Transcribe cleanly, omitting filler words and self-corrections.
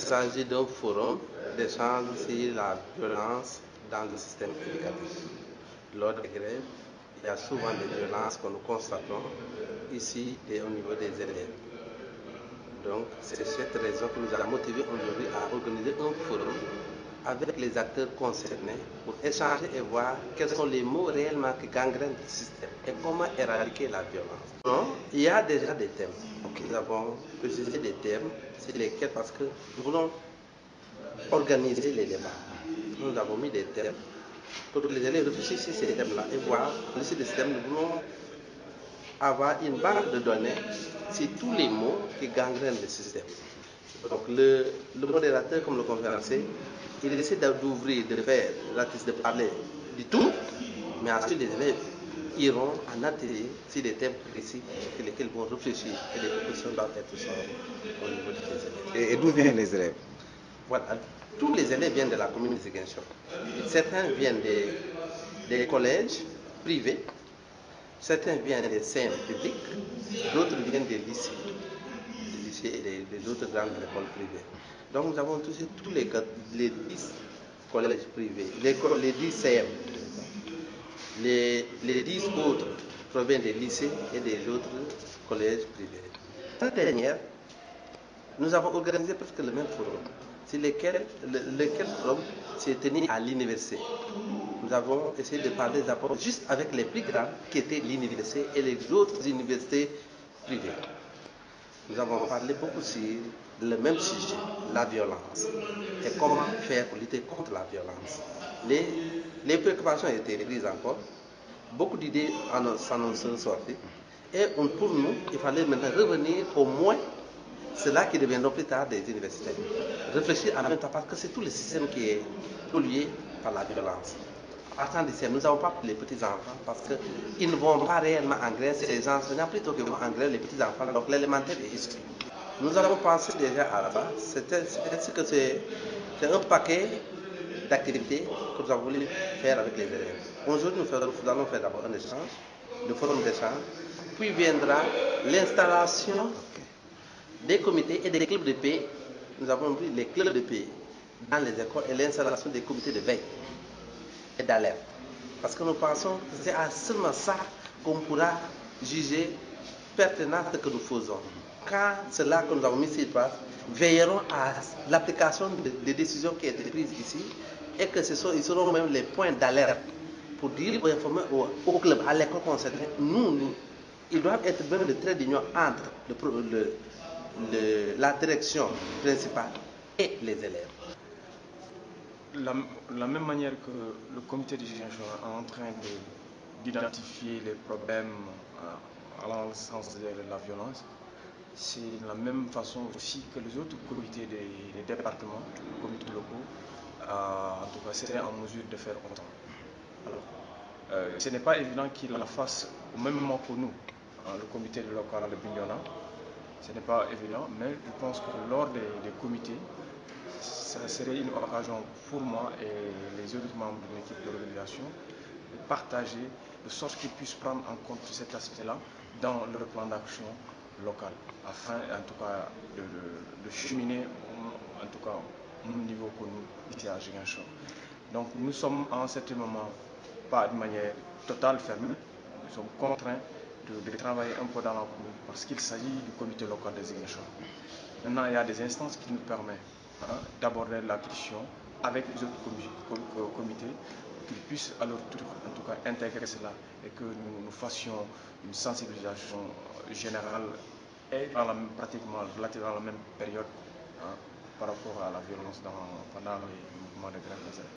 s'agit d'un forum d'échange sur la violence dans le système éducatif. Lors des grèves, il y a souvent des violences que nous constatons ici et au niveau des élèves. Donc, c'est cette raison qui nous a motivés aujourd'hui à organiser un forum avec les acteurs concernés pour échanger et voir quels sont les mots réellement qui gangrènent le système et comment éradiquer la violence. Non, il y a déjà des thèmes. Nous avons précisé des thèmes sur lesquels, parce que nous voulons organiser les débats. Nous avons mis des thèmes pour que les élèves réfléchissent sur ces thèmes-là et voir, sur ces thèmes, nous voulons avoir une banque de données sur tous les mots qui gangrènent le système. Donc le modérateur, comme le conférencier, il essaie d'ouvrir, de faire l'artiste de parler du tout, mais ensuite les élèves iront en atelier sur des thèmes précis sur lesquels ils vont réfléchir et les propositions doivent être sorties au niveau des élèves. Et d'où viennent les élèves? Voilà. Tous les élèves viennent de la commune de Ziguinchor. Certains viennent des collèges privés, certains viennent des CM publics, d'autres viennent des lycées et des autres grandes écoles privées. Donc nous avons tous les 10 collèges privés, les 10 CM, les 10 autres proviennent des lycées et des autres collèges privés. L'année dernière, nous avons organisé presque le même forum, sur lequel forum s'est tenu à l'université. Nous avons essayé de parler d'abord juste avec les plus grands qui étaient l'université et les autres universités privées. Nous avons parlé beaucoup sur le même sujet, la violence, et comment faire pour lutter contre la violence. Les préoccupations étaient prises encore, beaucoup d'idées s'en sont sorties, et pour nous, il fallait maintenant revenir au moins cela qui deviendra plus tard des universités. Réfléchir en même temps, parce que c'est tout le système qui est pollué par la violence. Partant d'ici, nous n'avons pas pour les petits-enfants parce qu'ils ne vont pas réellement en grève, c'est les enseignants plutôt qui vont en grève, les petits-enfants, donc l'élémentaire est exclu. Nous avons pensé déjà à là-bas, c'est un paquet d'activités que nous avons voulu faire avec les élèves. Aujourd'hui, nous allons faire d'abord un échange, le forum d'échange, puis viendra l'installation des comités et des clubs de paix. Nous avons pris les clubs de paix dans les écoles et l'installation des comités de veille et d'alerte. Parce que nous pensons que c'est à seulement ça qu'on pourra juger pertinent ce que nous faisons. Quand cela que nous avons mis sur place, veilleront à l'application des décisions qui ont été prises ici et que ils seront même les points d'alerte pour dire ou informer au club, à l'école concernée, ils doivent être même le trait d'union entre la direction principale et les élèves. La même manière que le comité de gestion est en train d'identifier les problèmes allant au sens de la violence, c'est la même façon aussi que les autres comités des départements, les comités locaux, en tout cas, seraient en mesure de faire autant. Alors, ce n'est pas évident qu'ils la fassent au même moment que nous, le comité local de Bignona. Ce n'est pas évident, mais je pense que lors des comités, ça serait une occasion pour moi et les autres membres de l'équipe d'organisation de partager de sorte qu'ils puissent prendre en compte cet aspect-là dans leur plan d'action local, afin en tout cas de cheminer en tout cas au même niveau que nous ici à Ziguinchor. Donc nous sommes en ce moment pas de manière totale fermée, nous sommes contraints de travailler un peu dans la commune parce qu'il s'agit du comité local de Ziguinchor. Maintenant, il y a des instances qui nous permettent d'aborder la question avec les autres comités pour qu'ils puissent à leur tour, en tout cas, intégrer cela et que nous fassions une sensibilisation générale et pratiquement relativement à la même période par rapport à la violence pendant les mouvements de grève.